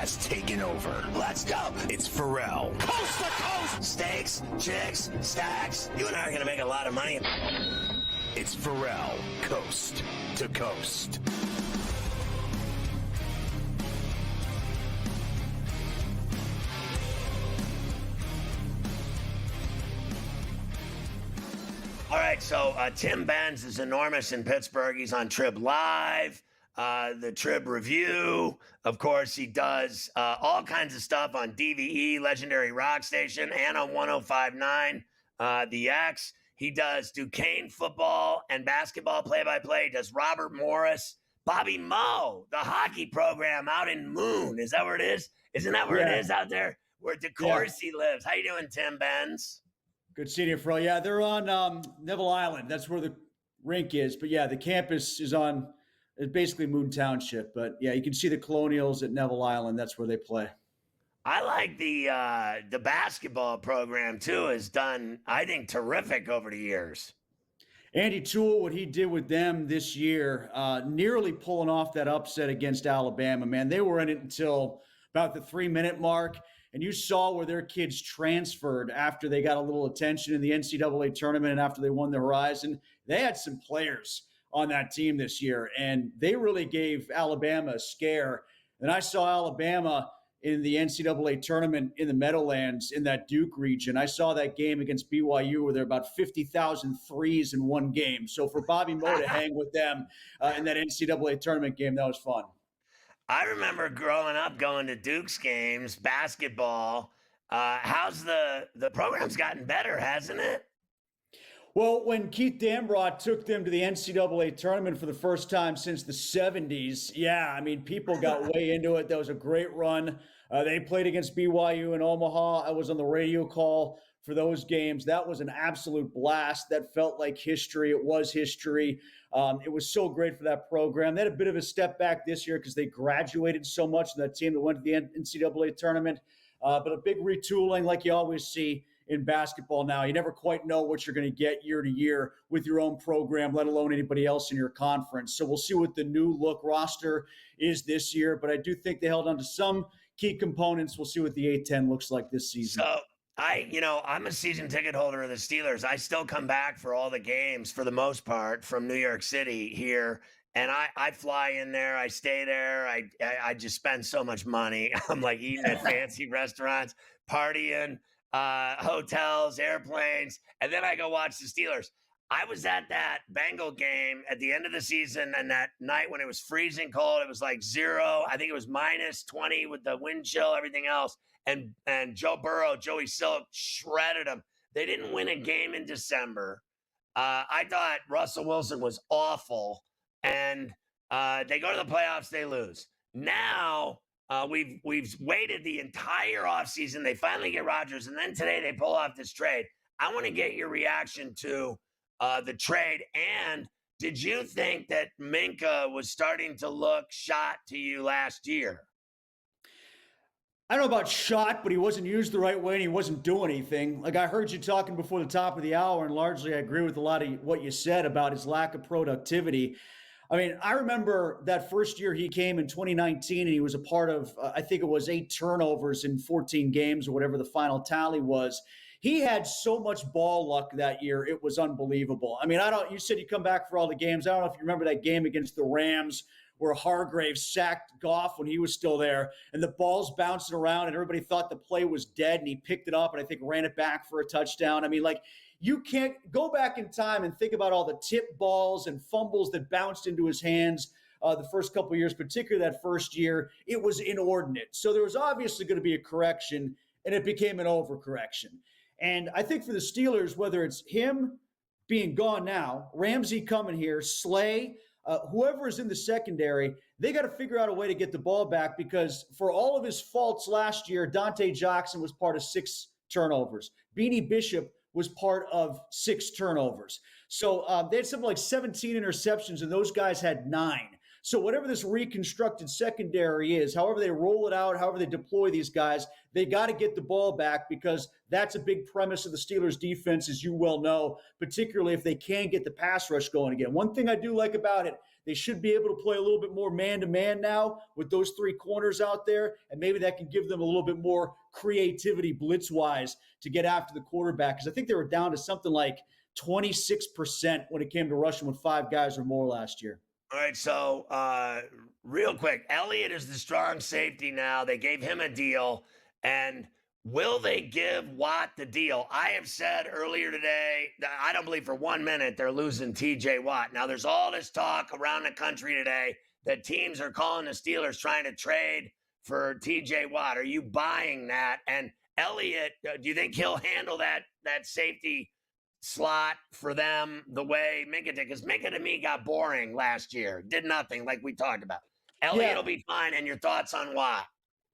has taken over. Let's go. It's Ferrall. Coast to coast. Steaks, chicks, stacks. You and I are going to make a lot of money. It's Ferrall, coast to coast. All right, so Tim Benz is enormous in Pittsburgh. He's on Trib Live, the Trib Review. Of course, he does all kinds of stuff on DVE, Legendary Rock Station, and on 105.9, The X. He does Duquesne football and basketball play-by-play. He does Robert Morris, Bobby Moe, the hockey program out in Moon. Is that where it is? Isn't that where it is out there? Where DeCourcy lives. How you doing, Tim Benz? Good seeing you, Fro. Yeah, they're on Neville Island. That's where the rink is. But yeah, the campus is on basically Moon Township. But yeah, you can see the Colonials at Neville Island. That's where they play. I like the basketball program too. Has done, I think, terrific over the years. Andy Toole, what he did with them this year, nearly pulling off that upset against Alabama. Man, they were in it until about the 3-minute mark. And you saw where their kids transferred after they got a little attention in the NCAA tournament and after they won the Horizon. They had some players on that team this year, and they really gave Alabama a scare. And I saw Alabama in the NCAA tournament in the Meadowlands in that Duke region. I saw that game against BYU where there were about 50,000 threes in one game. So for Bobby Moe to hang with them in that NCAA tournament game, that was fun. I remember growing up going to Duke's games, basketball. How's the program's gotten better, hasn't it? Well, when Keith Dambrot took them to the NCAA tournament for the first time since the 70s, yeah, I mean, people got way into it. That was a great run. They played against BYU in Omaha. I was on the radio call for those games. That was an absolute blast. That felt like history. It was history. It was so great for that program. They had a bit of a step back this year because they graduated so much in that team that went to the NCAA tournament. But a big retooling like you always see in basketball now. You never quite know what you're going to get year to year with your own program, let alone anybody else in your conference. So we'll see what the new look roster is this year. But I do think they held on to some key components. We'll see what the A-10 looks like this season. So I'm a season ticket holder of the Steelers. I still come back for all the games for the most part from New York City here. And I fly in there. I stay there. I just spend so much money. I'm like eating at fancy restaurants, partying, hotels, airplanes. And then I go watch the Steelers. I was at that Bengal game at the end of the season, and that night when it was freezing cold, it was like 0. I think it was minus 20 with the wind chill, everything else. And Joe Burrow, Joey Silk shredded them. They didn't win a game in December. I thought Russell Wilson was awful, and they go to the playoffs, they lose. Now we've waited the entire offseason. They finally get Rodgers, and then today they pull off this trade. I want to get your reaction to the trade. And did you think that Minka was starting to look shot to you last year? I don't know about shot, but he wasn't used the right way and he wasn't doing anything. Like I heard you talking before the top of the hour, and largely I agree with a lot of what you said about his lack of productivity. I mean, I remember that first year he came in 2019 and he was a part of, I think it was 8 turnovers in 14 games or whatever the final tally was. He had so much ball luck that year. It was unbelievable. I mean, you said you come back for all the games. I don't know if you remember that game against the Rams where Hargraves sacked Goff when he was still there, and the ball's bouncing around, and everybody thought the play was dead, and he picked it up and I think ran it back for a touchdown. I mean, like, you can't go back in time and think about all the tip balls and fumbles that bounced into his hands the first couple of years, particularly that first year. It was inordinate. So there was obviously going to be a correction, and it became an overcorrection. And I think for the Steelers, whether it's him being gone now, Ramsey coming here, Slay, whoever is in the secondary, they got to figure out a way to get the ball back, because for all of his faults last year, Dante Jackson was part of 6 turnovers. Beanie Bishop was part of 6 turnovers. So they had something like 17 interceptions, and those guys had 9. So whatever this reconstructed secondary is, however they roll it out, however they deploy these guys, they got to get the ball back because that's a big premise of the Steelers defense, as you well know, particularly if they can get the pass rush going again. One thing I do like about it, they should be able to play a little bit more man-to-man now with those three corners out there, and maybe that can give them a little bit more creativity blitz-wise to get after the quarterback, because I think they were down to something like 26% when it came to rushing with five guys or more last year. All right, so real quick, Elliott is the strong safety now. They gave him a deal, and will they give Watt the deal? I have said earlier today that I don't believe for 1 minute they're losing TJ Watt. Now, there's all this talk around the country today that teams are calling the Steelers trying to trade for TJ Watt. Are you buying that? And Elliott, do you think he'll handle that safety slot for them the way Minka did? Because Minka, to me, got boring last year. Did nothing, like we talked about. Elliott will be fine. And your thoughts on Watt?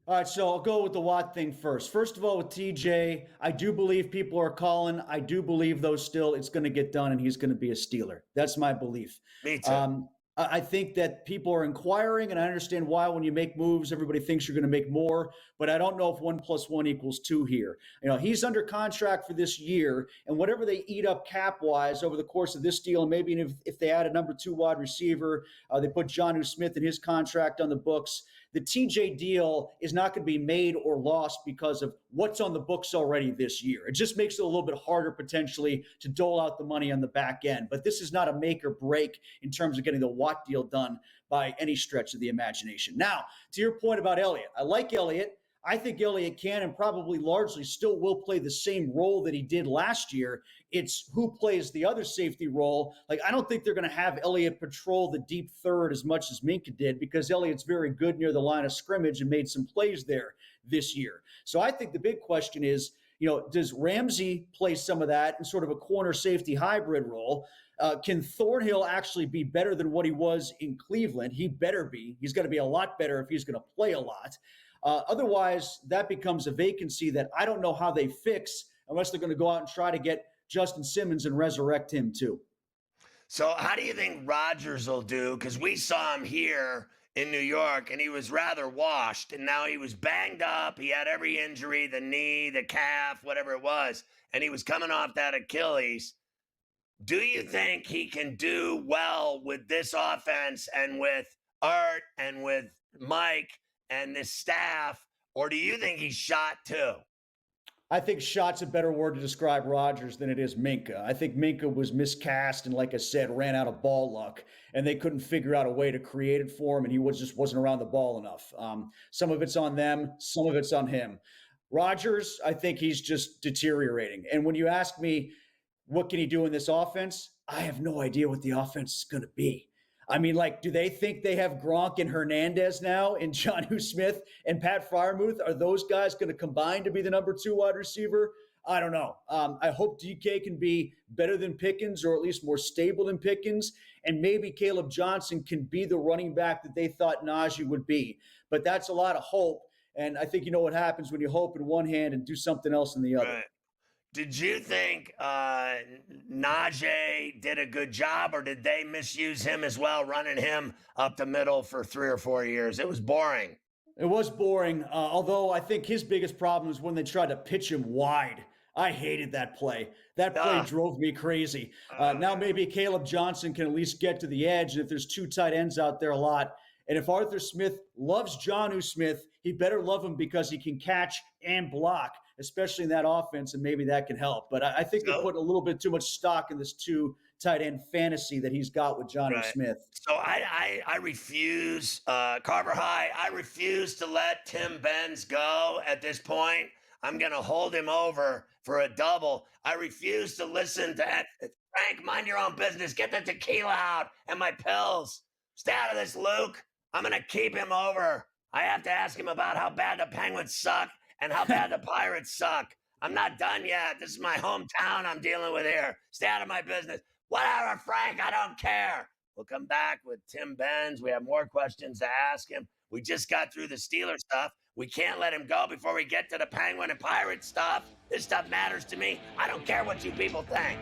All right, so I'll go with the Watt thing first. First of all, with TJ, I do believe people are calling. I do believe, though, still it's going to get done and he's going to be a Steeler. That's my belief. Me too. I think that people are inquiring, and I understand why when you make moves, everybody thinks you're going to make more, but I don't know if 1 + 1 = 2 here. You know, he's under contract for this year, and whatever they eat up cap-wise over the course of this deal, and maybe if they add a number 2 wide receiver, they put Jonnu Smith in his contract on the books, the TJ deal is not going to be made or lost because of what's on the books already this year. It just makes it a little bit harder potentially to dole out the money on the back end. But this is not a make or break in terms of getting the Watt deal done by any stretch of the imagination. Now, to your point about Elliott, I like Elliott. I think Elliott can and probably largely still will play the same role that he did last year. It's who plays the other safety role. Like, I don't think they're going to have Elliott patrol the deep third as much as Minka did, because Elliott's very good near the line of scrimmage and made some plays there this year. So I think the big question is, you know, does Ramsey play some of that in sort of a corner safety hybrid role? Can Thornhill actually be better than what he was in Cleveland? He better be. He's going to be a lot better if he's going to play a lot. Otherwise, that becomes a vacancy that I don't know how they fix unless they're going to go out and try to get Justin Simmons and resurrect him too. So how do you think Rodgers will do? Because we saw him here in New York, and he was rather washed, and now he was banged up. He had every injury, the knee, the calf, whatever it was, and he was coming off that Achilles. Do you think he can do well with this offense and with Art and with Mike and this staff, or do you think he's shot too? I think shot's a better word to describe Rodgers than it is Minka. I think Minka was miscast and, like I said, ran out of ball luck, and they couldn't figure out a way to create it for him, and he just wasn't around the ball enough. Some of it's on them, some of it's on him. Rodgers, I think he's just deteriorating. And when you ask me, what can he do in this offense? I have no idea what the offense is going to be. I mean, like, do they think they have Gronk and Hernandez now and Jonnu Smith and Pat Freiermuth? Are those guys going to combine to be the number 2 wide receiver? I don't know. I hope DK can be better than Pickens, or at least more stable than Pickens. And maybe Caleb Johnson can be the running back that they thought Najee would be. But that's a lot of hope. And I think you know what happens when you hope in one hand and do something else in the other. Right. Did you think Najee did a good job, or did they misuse him as well, running him up the middle for 3 or 4 years? It was boring. It was boring, although I think his biggest problem was when they tried to pitch him wide. I hated that play. That play drove me crazy. Now maybe Caleb Johnson can at least get to the edge, and if there's 2 tight ends out there a lot. And if Arthur Smith loves Jonnu Smith, he better love him because he can catch and block, especially in that offense, and maybe that can help. But I think they're putting a little bit too much stock in this 2 tight end fantasy that he's got with Jonnu Smith. So I refuse, Carver High, I refuse to let Tim Benz go at this point. I'm going to hold him over for a double. I refuse to listen to Frank, mind your own business. Get the tequila out and my pills. Stay out of this, Luke. I'm going to keep him over. I have to ask him about how bad the Penguins suck and how bad the Pirates suck. I'm not done yet. This is my hometown I'm dealing with here. Stay out of my business. Whatever, Frank, I don't care. We'll come back with Tim Benz. We have more questions to ask him. We just got through the Steelers stuff. We can't let him go before we get to the Penguin and Pirate stuff. This stuff matters to me. I don't care what you people think.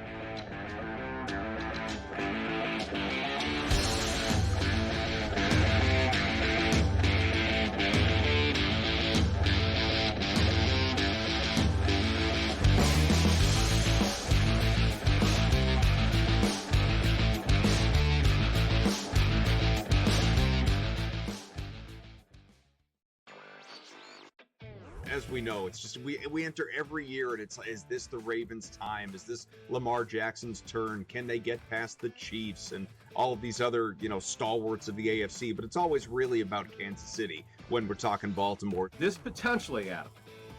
as we know, it's just we enter every year and it's like, is this the Ravens' time? Is this Lamar Jackson's turn? Can they get past the Chiefs and all of these other, stalwarts of the AFC? But it's always really about Kansas City when we're talking Baltimore. This potentially, Adam,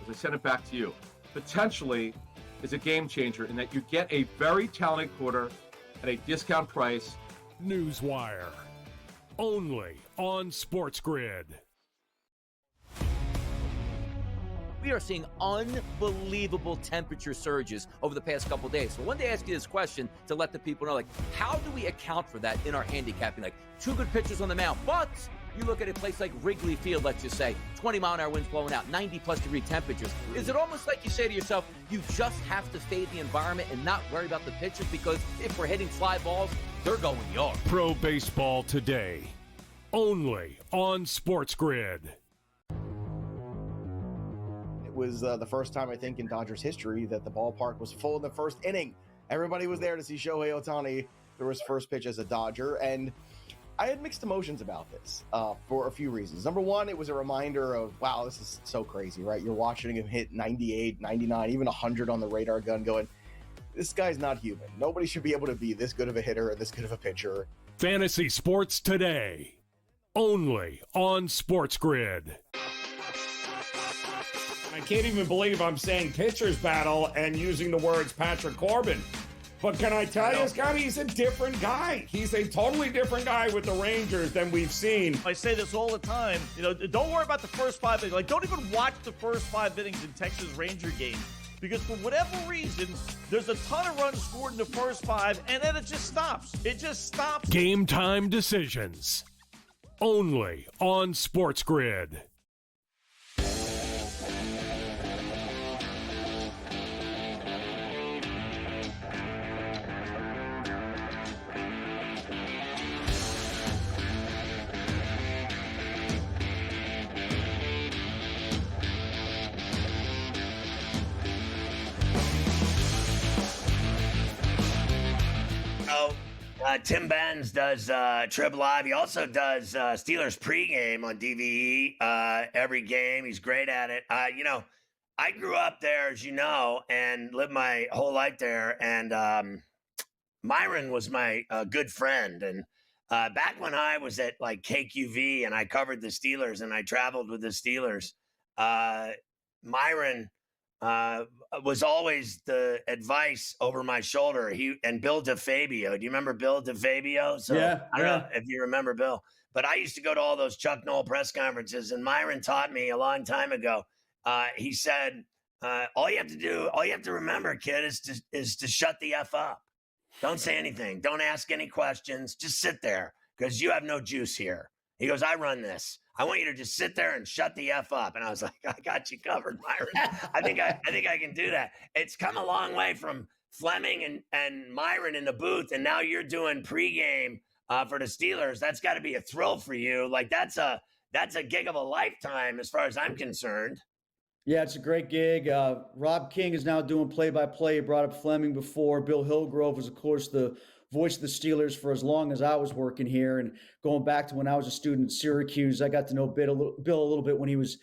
as I send it back to you, potentially is a game changer in that you get a very talented quarter at a discount price. Newswire, only on SportsGrid. We are seeing unbelievable temperature surges over the past couple days. So I wanted to ask you this question to let the people know, how do we account for that in our handicapping? Two good pitchers on the mound, but you look at a place like Wrigley Field, let's just say, 20-mile-an-hour winds blowing out, 90-plus degree temperatures. Is it almost like you say to yourself, you just have to fade the environment and not worry about the pitchers? Because if we're hitting fly balls, they're going yard. Pro Baseball Today, only on SportsGrid. It was the first time, I think, in Dodgers history that the ballpark was full in the first inning. Everybody was there to see Shohei Ohtani throw his first pitch as a Dodger, and I had mixed emotions about this for a few reasons. Number one, it was a reminder of, wow, this is so crazy, right? You're watching him hit 98, 99, even 100 on the radar gun going, this guy's not human. Nobody should be able to be this good of a hitter and this good of a pitcher. Fantasy Sports Today, only on SportsGrid. I can't even believe I'm saying pitcher's battle and using the words Patrick Corbin. But can I tell you, Scott, he's a different guy. He's a totally different guy with the Rangers than we've seen. I say this all the time. Don't worry about the first 5 innings. Don't even watch the first 5 innings in Texas Ranger games. Because for whatever reason, there's a ton of runs scored in the first 5, and then it just stops. It just stops. Game time decisions, only on SportsGrid. Tim Benz does Trib Live. He also does Steelers pregame on DVE every game. He's great at it. I grew up there, as you know, and lived my whole life there. And Myron was my good friend. And back when I was at like KQV and I covered the Steelers and I traveled with the Steelers, Myron was always the advice over my shoulder. And Bill DeFabio. Do you remember Bill DeFabio? So Yeah. I don't know if you remember Bill, but I used to go to all those Chuck Noll press conferences, and Myron taught me a long time ago. He said, all you have to remember, kid, is to shut the F up. Don't say anything. Don't ask any questions. Just sit there because you have no juice here. He goes, I run this. I want you to just sit there and shut the F up. And I was like, I got you covered, Myron. I think I can do that. It's come a long way from Fleming and Myron in the booth, and now you're doing pregame for the Steelers. That's got to be a thrill for you. Like that's a gig of a lifetime as far as I'm concerned. Yeah, it's a great gig. Rob King is now doing play-by-play. He brought up Fleming before. Bill Hillgrove was, of course, the voice of the Steelers for as long as I was working here. And going back to when I was a student at Syracuse, I got to know Bill a little bit when he was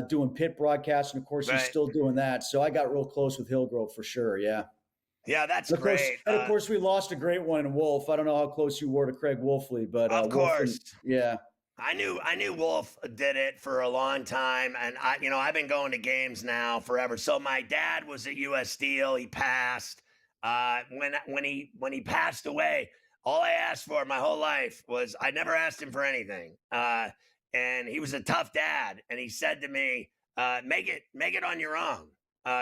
doing pit broadcasts. And, of course, he's still doing that. So I got real close with Hillgrove for sure, yeah. Yeah, that's great. Of course, we lost a great one in Wolf. I don't know how close you were to Craig Wolfley, but of course. Yeah. I knew Wolf did it for a long time, and I've been going to games now forever. So my dad was at U.S. Steel. He passed. When he passed away, all I asked for my whole life was I never asked him for anything. And he was a tough dad, and he said to me, "Make it on your own.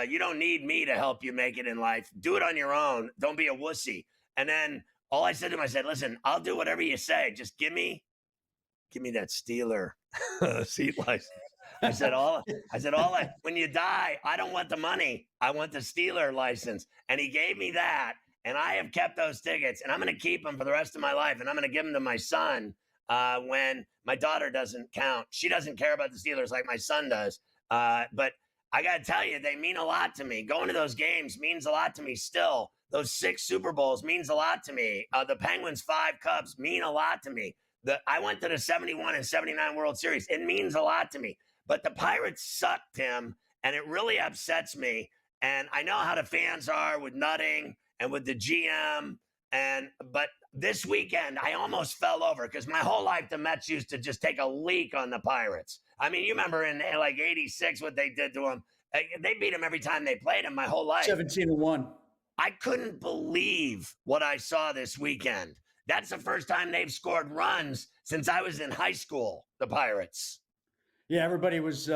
You don't need me to help you make it in life. Do it on your own. Don't be a wussy." And then all I said to him, I said, "Listen, I'll do whatever you say. Just give me that Steeler seat license." I said, when you die, I don't want the money. I want the Steeler license. And he gave me that. And I have kept those tickets, and I'm going to keep them for the rest of my life. And I'm going to give them to my son when my daughter doesn't count. She doesn't care about the Steelers like my son does. But I got to tell you, they mean a lot to me. Going to those games means a lot to me still. Those 6 Super Bowls means a lot to me. The Penguins' 5 Cups mean a lot to me. I went to the 71 and 79 World Series. It means a lot to me. But the Pirates suck, Tim, and it really upsets me. And I know how the fans are with Nutting and with the GM, but this weekend I almost fell over because my whole life the Mets used to just take a leak on the Pirates. I mean, you remember in like '86 what they did to them. They beat them every time they played them my whole life. 17-1. I couldn't believe what I saw this weekend. That's the first time they've scored runs since I was in high school, the Pirates. Yeah, everybody was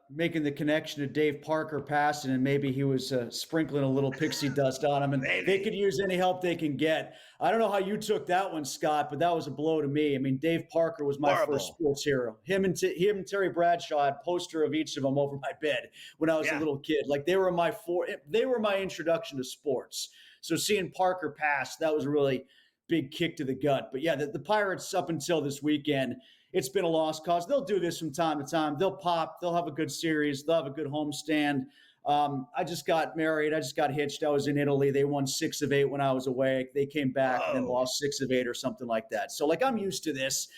making the connection to Dave Parker passing, and maybe he was sprinkling a little pixie dust on him, and they could use any help they can get. I don't know how you took that one, Scott, but that was a blow to me. I mean, Dave Parker was my first sports hero. Him and Terry Bradshaw had a poster of each of them over my bed when I was a little kid. Like they were my introduction to sports. So seeing Parker pass, that was a really big kick to the gut. But yeah, the Pirates up until this weekend, it's been a lost cause. They'll do this from time to time. They'll pop. They'll have a good series. They'll have a good homestand. I just got married. I just got hitched. I was in Italy. They won 6 of 8 when I was away. They came back and then lost 6 of 8 or something like that. So, like, I'm used to this.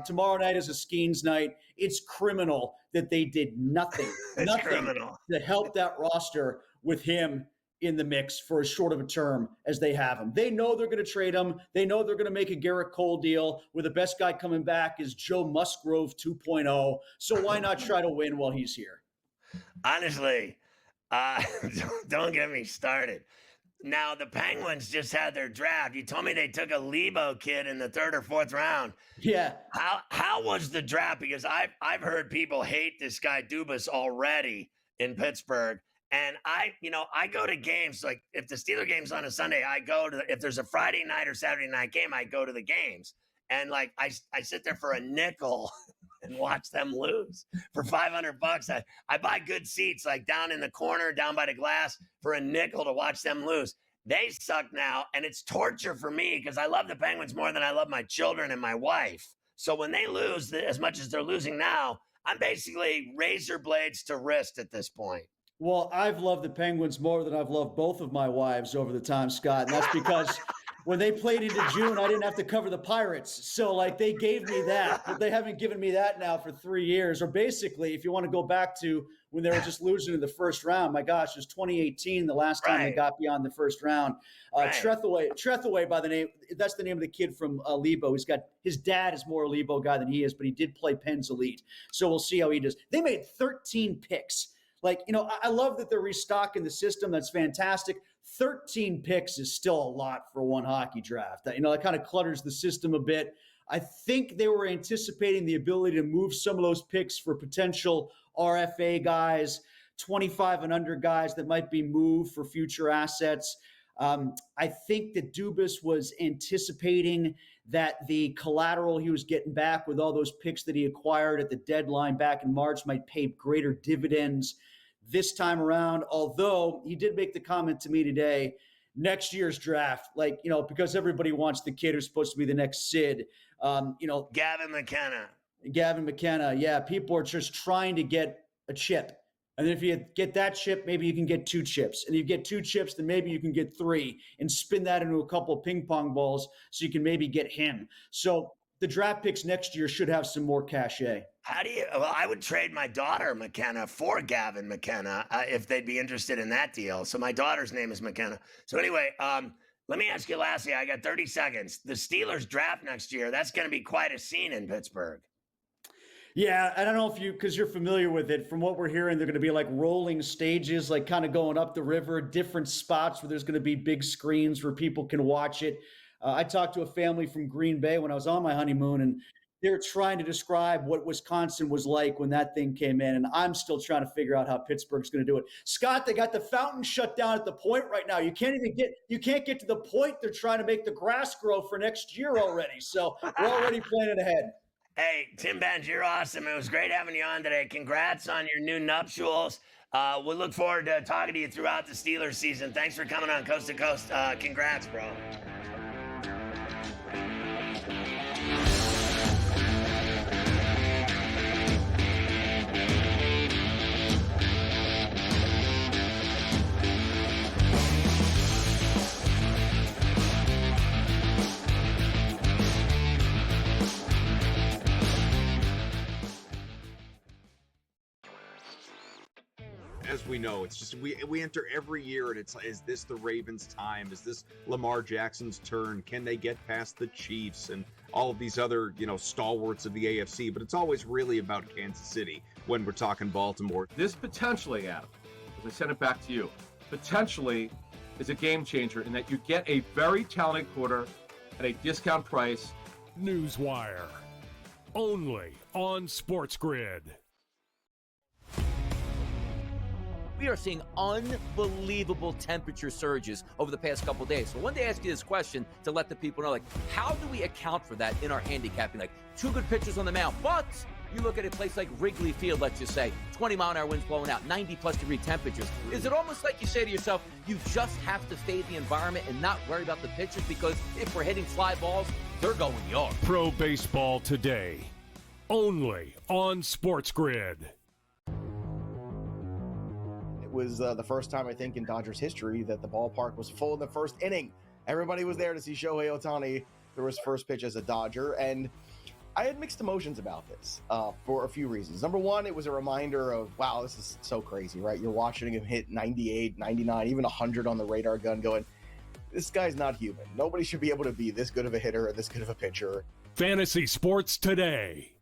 Tomorrow night is a Skeens night. It's criminal that they did nothing to help that roster with him in the mix for as short of a term as they have him. They know they're going to trade him. They know they're going to make a Garrett Cole deal where the best guy coming back is Joe Musgrove 2.0. So why not try to win while he's here? Honestly, don't get me started. Now, the Penguins just had their draft. You told me they took a Lebo kid in the 3rd or 4th round. Yeah. How was the draft? Because I've heard people hate this guy Dubas already in Pittsburgh. And I go to games. Like if the Steeler game's on a Sunday, if there's a Friday night or Saturday night game, I go to the games. And like I sit there for a nickel and watch them lose for $500. I buy good seats like down in the corner, down by the glass for a nickel to watch them lose. They suck now, and it's torture for me because I love the Penguins more than I love my children and my wife. So when they lose as much as they're losing now, I'm basically razor blades to wrist at this point. Well, I've loved the Penguins more than I've loved both of my wives over the time, Scott. And that's because when they played into June, I didn't have to cover the Pirates. So, like, they gave me that. But they haven't given me that now for 3 years. Or basically, if you want to go back to when they were just losing in the first round, my gosh, it was 2018, the last time they got beyond the first round. Trethewey by the name, that's the name of the kid from Lebo. His dad is more a Lebo guy than he is, but he did play Penn's Elite. So we'll see how he does. They made 13 picks. Like, I love that they're restocking the system. That's fantastic. 13 picks is still a lot for one hockey draft. That kind of clutters the system a bit. I think they were anticipating the ability to move some of those picks for potential RFA guys, 25 and under guys that might be moved for future assets. I think that Dubas was anticipating that the collateral he was getting back with all those picks that he acquired at the deadline back in March might pay greater dividends this time around. Although he did make the comment to me today, next year's draft, because everybody wants the kid who's supposed to be the next Sid. Gavin McKenna. Yeah, people are just trying to get a chip. And then if you get that chip, maybe you can get 2 chips. And if you get 2 chips, then maybe you can get 3 and spin that into a couple of ping pong balls so you can maybe get him. So the draft picks next year should have some more cachet. I would trade my daughter McKenna for Gavin McKenna if they'd be interested in that deal. So my daughter's name is McKenna. So anyway, let me ask you lastly, I got 30 seconds. The Steelers draft next year, that's going to be quite a scene in Pittsburgh. Yeah, I don't know because you're familiar with it. From what we're hearing, they're going to be like rolling stages, like kind of going up the river, different spots where there's going to be big screens where people can watch it. I talked to a family from Green Bay when I was on my honeymoon, and they're trying to describe what Wisconsin was like when that thing came in, and I'm still trying to figure out how Pittsburgh's going to do it. Scott, they got the fountain shut down at the point right now. You can't get to the point. They're trying to make the grass grow for next year already. So we're already planning ahead. Hey, Tim Benz, you're awesome. It was great having you on today. Congrats on your new nuptials. We'll look forward to talking to you throughout the Steelers season. Thanks for coming on Coast to Coast. Congrats, bro. as we know, it's just we enter every year and it's like, is this the Ravens' time? Is this Lamar Jackson's turn? Can they get past the Chiefs and all of these other, stalwarts of the AFC? But it's always really about Kansas City when we're talking Baltimore. This potentially, Adam, as I send it back to you, potentially is a game changer in that you get a very talented quarter at a discount price. Newswire. Only on SportsGrid. We are seeing unbelievable temperature surges over the past couple days. So I wanted to ask you this question to let the people know, how do we account for that in our handicapping? Two good pitchers on the mound, but you look at a place like Wrigley Field, let's just say, 20-mile-an-hour winds blowing out, 90-plus degree temperatures. Is it almost like you say to yourself, you just have to fade the environment and not worry about the pitchers, because if we're hitting fly balls, they're going yard? Pro Baseball Today. Only on SportsGrid. It was the first time, I think, in Dodgers history that the ballpark was full in the first inning. Everybody was there to see Shohei Ohtani throw his first pitch as a Dodger, and I had mixed emotions about this for a few reasons. Number one, it was a reminder of, wow, this is so crazy, right? You're watching him hit 98, 99, even 100 on the radar gun going, this guy's not human. Nobody should be able to be this good of a hitter or this good of a pitcher. Fantasy Sports Today.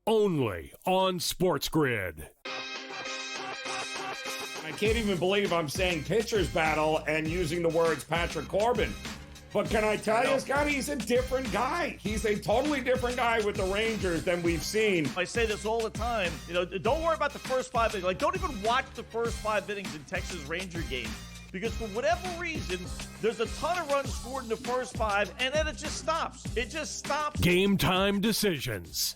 Only on SportsGrid. I can't even believe I'm saying pitcher's battle and using the words Patrick Corbin. But can I tell you, Scott, he's a different guy. He's a totally different guy with the Rangers than we've seen. I say this all the time. Don't worry about the first 5 innings. Don't even watch the first 5 innings in Texas Ranger games, because for whatever reason, there's a ton of runs scored in the first 5, and then it just stops. It just stops. Game time decisions.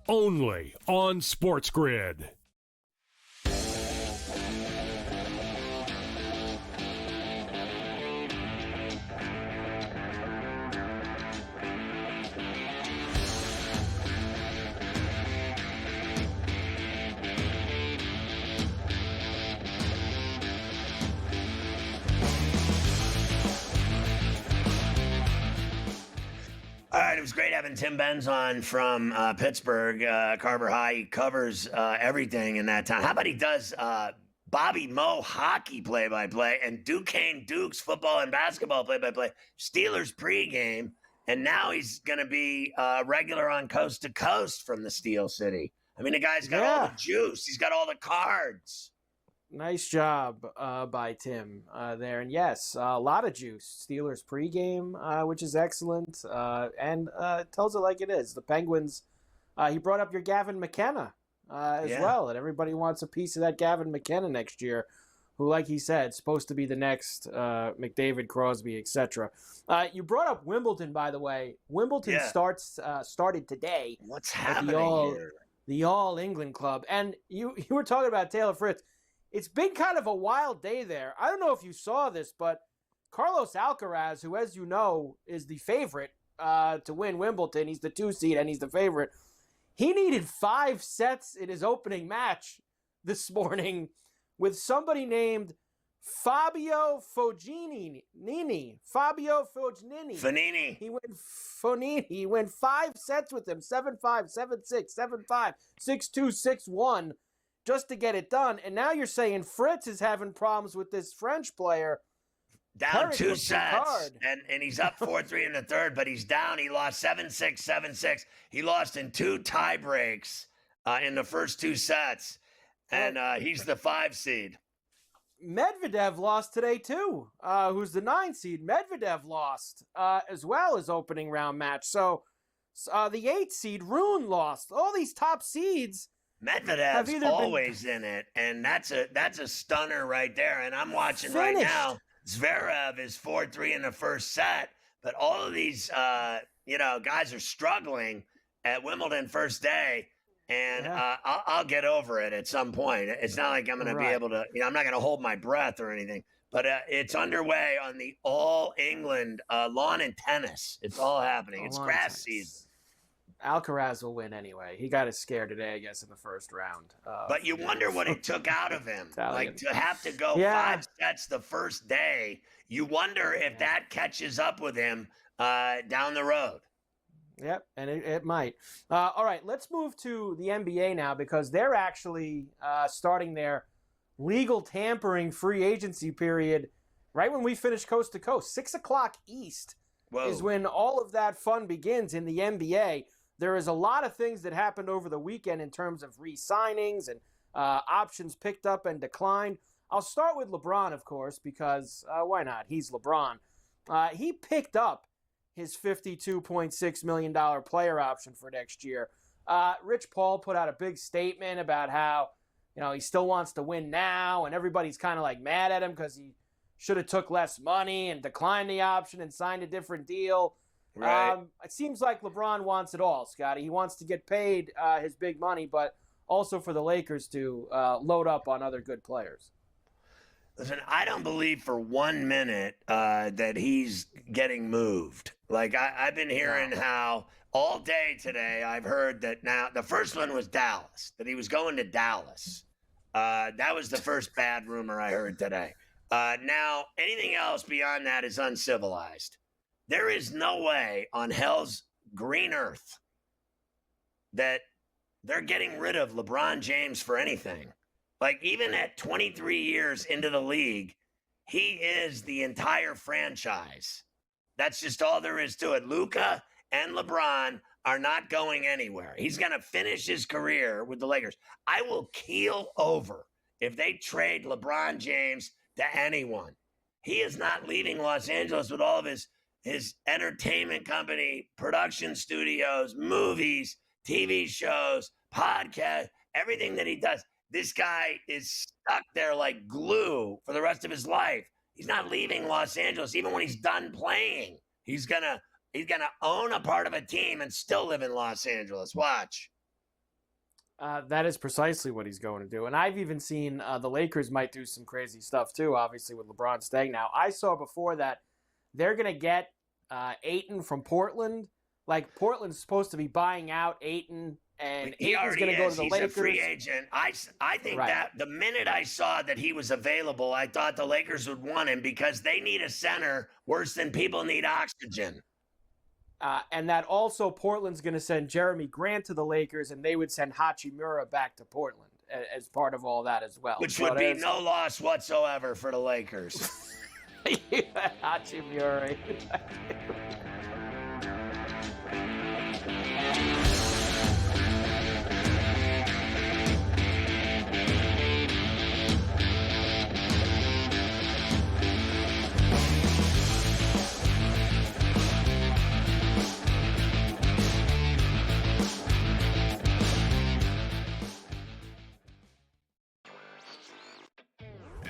Only on SportsGrid. All right, it was great having Tim Benz on from Pittsburgh, Carver High. He covers everything in that town. How about he does Bobby Moe hockey play-by-play and Duquesne Dukes football and basketball play-by-play, Steelers pregame, and now he's going to be regular on Coast to Coast from the Steel City. I mean, the guy's got all the juice. He's got all the cards. Nice job by Tim there. And yes, a lot of juice. Steelers pregame, which is excellent, and tells it like it is. The Penguins, he brought up your Gavin McKenna as well, and everybody wants a piece of that Gavin McKenna next year, who, like he said, supposed to be the next McDavid, Crosby, etc. You brought up Wimbledon, by the way. Wimbledon started today. What's happening here? The All England Club. And you were talking about Taylor Fritz. It's been kind of a wild day there. I don't know if you saw this, but Carlos Alcaraz, who, as you know, is the favorite to win Wimbledon, he's the 2 seed and he's the favorite. He needed 5 sets in his opening match this morning with somebody named Fabio Fognini. Fabio Fognini. Fanini. He went 5 sets with him, 7-5, 7-6, 7-5, 6-2, 6-1. Just to get it done. And now you're saying Fritz is having problems with this French player. Down 2 sets. And he's up 4-3 in the third, but he's down. He lost 7-6, 7-6. He lost in 2 tie breaks in the first 2 sets. And he's the 5 seed. Medvedev lost today, too, who's the 9 seed. Medvedev lost as well as opening round match. So the 8 seed, Rune, lost. All these top seeds. Medvedev's always in it, and that's a stunner right there. And I'm watching right now. Zverev is 4-3 in the first set, but all of these guys are struggling at Wimbledon first day, and I'll get over it at some point. It's not like I'm going to be able to, I'm not going to hold my breath or anything. But it's underway on the All England lawn and tennis. It's all happening. It's grass season. Alcaraz will win anyway. He got his scare today, I guess, in the first round. But you wonder what it took out of him. Like, to have to go 5 sets the first day, you wonder if that catches up with him down the road. Yep, and it might. All right, let's move to the NBA now, because they're actually starting their legal tampering free agency period right when we finish Coast to Coast. 6 o'clock East is when all of that fun begins in the NBA. There is a lot of things that happened over the weekend in terms of re-signings and options picked up and declined. I'll start with LeBron, of course, because why not? He's LeBron. He picked up his $52.6 million player option for next year. Rich Paul put out a big statement about how, he still wants to win now, and everybody's kind of like mad at him because he should have took less money and declined the option and signed a different deal. Right. It seems like LeBron wants it all, Scotty. He wants to get paid his big money, but also for the Lakers to load up on other good players. Listen, I don't believe for 1 minute that he's getting moved. Like, I've been hearing how all day today I've heard that now the first one was Dallas, that he was going to Dallas. That was the first bad rumor I heard today. Now, anything else beyond that is uncivilized. There is no way on hell's green earth that they're getting rid of LeBron James for anything. Like, even at 23 years into the league, he is the entire franchise. That's just all there is to it. Luka and LeBron are not going anywhere. He's going to finish his career with the Lakers. I will keel over if they trade LeBron James to anyone. He is not leaving Los Angeles with all of his entertainment company, production studios, movies, TV shows, podcasts, everything that he does. This guy is stuck there like glue for the rest of his life. He's not leaving Los Angeles. Even when he's done playing, he's gonna own a part of a team and still live in Los Angeles. Watch. That is precisely what he's going to do. And I've even seen the Lakers might do some crazy stuff too, obviously with LeBron staying now. I saw before that they're going to get Ayton from Portland. Like, Portland's supposed to be buying out Ayton, and Ayton's going to go to the Lakers. He's a free agent. I think that the minute I saw that he was available, I thought the Lakers would want him because they need a center worse than people need oxygen. And that also Portland's going to send Jeremy Grant to the Lakers, and they would send Hachimura back to Portland as part of all that as well. Which would be no loss whatsoever for the Lakers. Hachimura.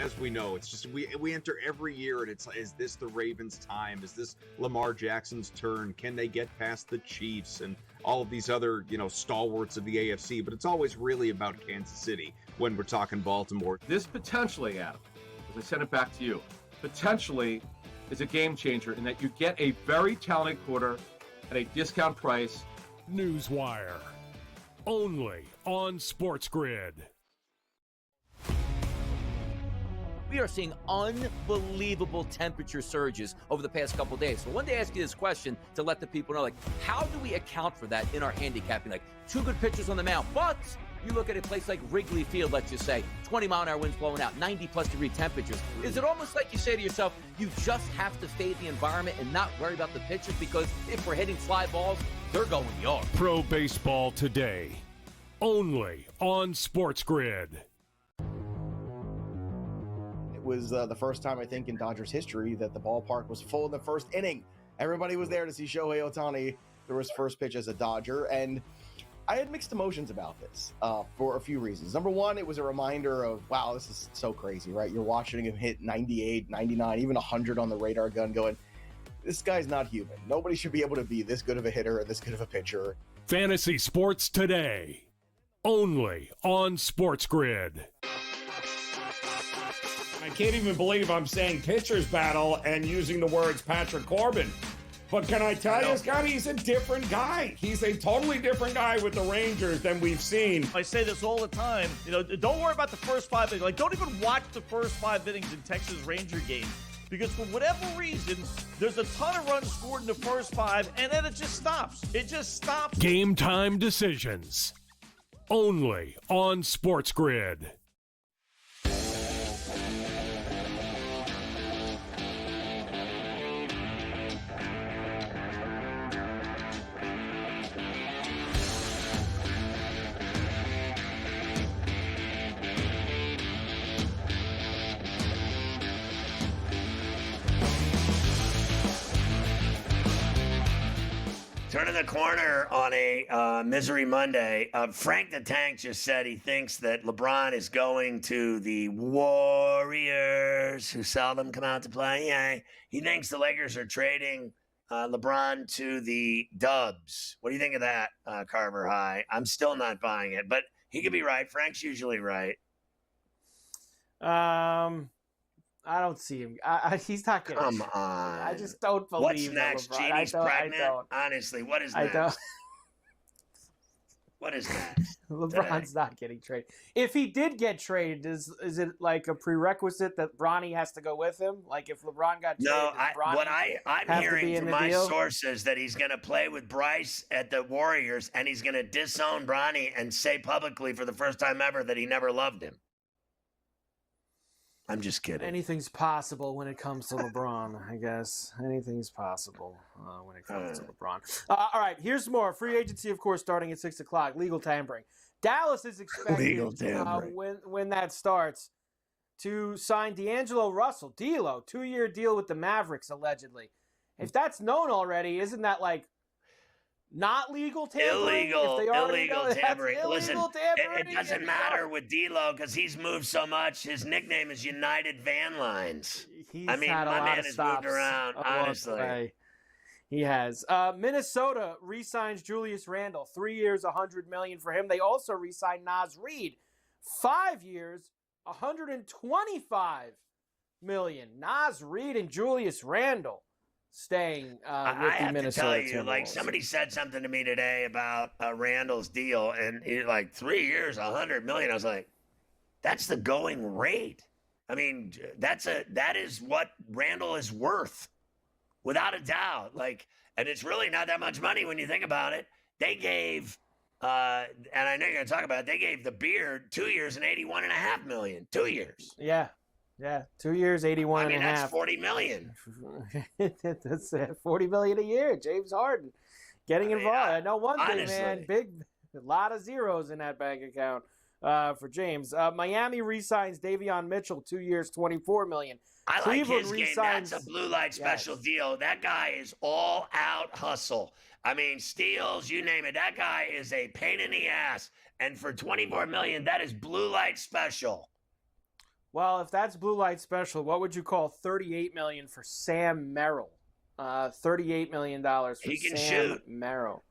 As we know, it's just we enter every year and it's, is this the Ravens' time? Is this Lamar Jackson's turn? Can they get past the Chiefs and all of these other, stalwarts of the AFC? But it's always really about Kansas City when we're talking Baltimore. This potentially, Adam, as I send it back to you, potentially is a game changer in that you get a very talented quarter at a discount price. Newswire. Only on SportsGrid. We are seeing unbelievable temperature surges over the past couple days. So I wanted to ask you this question to let the people know, how do we account for that in our handicapping? Two good pitchers on the mound, but you look at a place like Wrigley Field, let's just say, 20-mile-an-hour winds blowing out, 90-plus degree temperatures. Is it almost like you say to yourself, you just have to fade the environment and not worry about the pitchers, because if we're hitting fly balls, they're going yard? Pro Baseball Today. Only on SportsGrid. It was the first time, I think, in Dodgers history that the ballpark was full in the first inning. Everybody was there to see Shohei Ohtani throw his first pitch as a Dodger, and I had mixed emotions about this for a few reasons. Number one, it was a reminder of, wow, this is so crazy, right? You're watching him hit 98, 99, even 100 on the radar gun going, this guy's not human. Nobody should be able to be this good of a hitter and this good of a pitcher. Fantasy Sports Today. Only on SportsGrid. I can't even believe I'm saying pitcher's battle and using the words Patrick Corbin. But can I tell you, Scott, he's a different guy. He's a totally different guy with the Rangers than we've seen. I say this all the time. Don't worry about the first 5 innings. Don't even watch the first 5 innings in Texas Ranger games. Because for whatever reason, there's a ton of runs scored in the first 5, and then it just stops. It just stops. Game time decisions. Only on SportsGrid. turning the corner on a Misery Monday. Frank the Tank just said he thinks that LeBron is going to the Warriors, who seldom come out to play. Yeah, he thinks the Lakers are trading LeBron to the Dubs. What do you think of that, Carver High? I'm still not buying it, but he could be right. Frank's usually right. I don't see him. He's not going to. Come on. I just don't believe What's next? LeBron. Jeannie's pregnant? Honestly, what is next? I don't. What is next? LeBron's not getting traded. If he did get traded, is it like a prerequisite that Bronny has to go with him? Like if LeBron got traded, no, I'm hearing from my sources that he's going to play with Bryce at the Warriors, and he's going to disown Bronny and say publicly for the first time ever that he never loved him. I'm just kidding. Anything's possible when it comes to LeBron, I guess. Anything's possible when it comes to LeBron. All right, here's more. Free agency, of course, starting at 6 o'clock. Legal tampering. Dallas is expected, when that starts, to sign D'Angelo Russell, D'Lo, 2-year deal with the Mavericks, allegedly. If that's known already, isn't that like not legal tampering? Illegal tampering. Listen, it doesn't matter with D'Lo because he's moved so much. His nickname is United Van Lines. My man has moved around, honestly. He has. Minnesota re-signs Julius Randle, 3 years, $100 million for him. They also re-signed Naz Reid, 5 years, $125 million. Naz Reid and Julius Randle staying with the Minnesota Timberwolves. I have to tell you, like, somebody said something to me today about Randall's deal, and like 3 years, $100 million. I was like, that's the going rate. I mean, that is what Randall is worth, without a doubt. Like, and it's really not that much money when you think about it. They gave, and I know you're going to talk about it, they gave the Beard 2 years and $81.5 million. 2 years. Yeah, 2 years, 81 and a half. That's $40 million. That's $40 million a year. James Harden getting involved. I know one thing, man. A lot of zeros in that bank account for James. Miami re-signs Davion Mitchell, 2 years, $24 million. I like his game. That's a blue light special deal. That guy is all out hustle. I mean, steals, you name it. That guy is a pain in the ass. And for $24 million, that is blue light special. Well, if that's blue light special, what would you call $38 million for Sam Merrill? $38 million for Sam Merrill.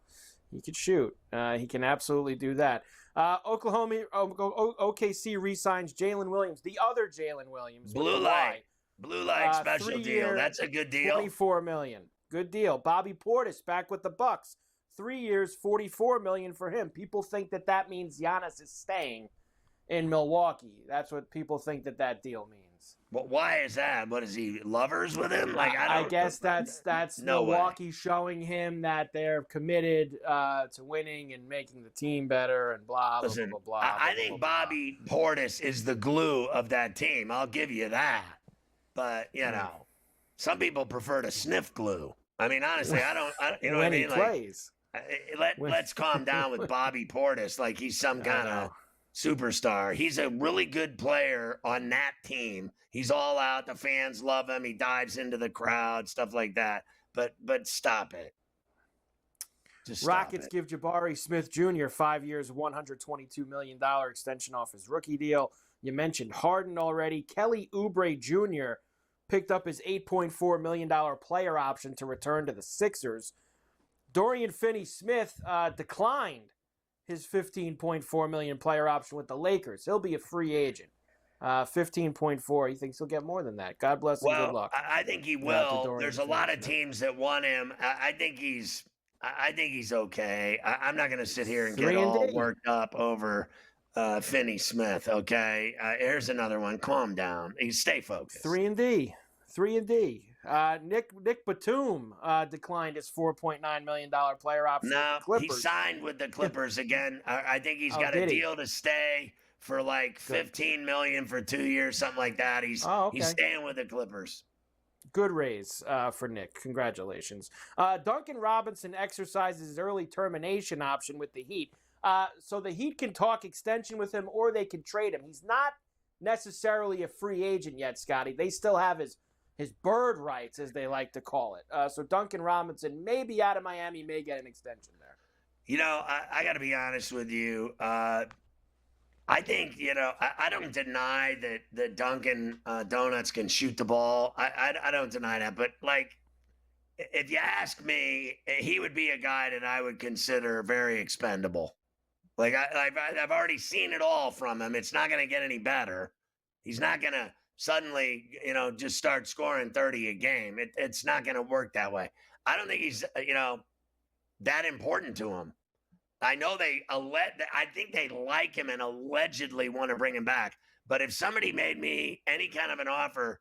He can shoot. He can absolutely do that. OKC re-signs Jalen Williams, the other Jalen Williams. Blue light special deal. That's a good deal. $24 million. Good deal. Bobby Portis back with the Bucks. 3 years, $44 million for him. People think that means Giannis is staying in Milwaukee. That's what people think that deal means. But why is that? What is he, lovers with him? Like I guess that's no Milwaukee way. Showing him that they're committed to winning and making the team better and blah, blah, Listen, blah, blah, blah. I think Bobby Portis is the glue of that team. I'll give you that. But, you know, some people prefer to sniff glue. I mean, honestly, I you know what I mean? When he plays. Let's calm down with Bobby Portis like he's some kind of superstar. He's a really good player on that team. He's all out. The fans love him. He dives into the crowd, stuff like that. But stop it. Just Rockets give Jabari Smith Jr. 5 years, $122 million extension off his rookie deal. You mentioned Harden already. Kelly Oubre Jr. picked up his $8.4 million player option to return to the Sixers. Dorian Finney-Smith declined his $15.4 million player option with the Lakers. He'll be a free agent. 15.4. He thinks he'll get more than that. God bless and good luck. I think he will. There's a lot of teams that want him. I think he's okay. I'm not going to sit here and get all worked up over Finney-Smith. Okay. Here's another one. Calm down. Stay focused. 3 and D. Nick Batum declined his $4.9 million player option. No, he signed with the Clippers again. I think he's got a deal to stay for like $15 million for 2 years, something like that. He's staying with the Clippers. Good raise for Nick. Congratulations. Duncan Robinson exercises his early termination option with the Heat. So the Heat can talk extension with him or they can trade him. He's not necessarily a free agent yet, Scotty. They still have his his bird rights, as they like to call it. So Duncan Robinson may be out of Miami, may get an extension there. I got to be honest with you. I think, I don't deny that Dunkin' Donuts can shoot the ball. I don't deny that. But, if you ask me, he would be a guy that I would consider very expendable. I've already seen it all from him. It's not going to get any better. He's not going to suddenly, just start scoring 30 a game. It's not going to work that way. I don't think he's, that important to him. I know I think they like him and allegedly want to bring him back. But if somebody made me any kind of an offer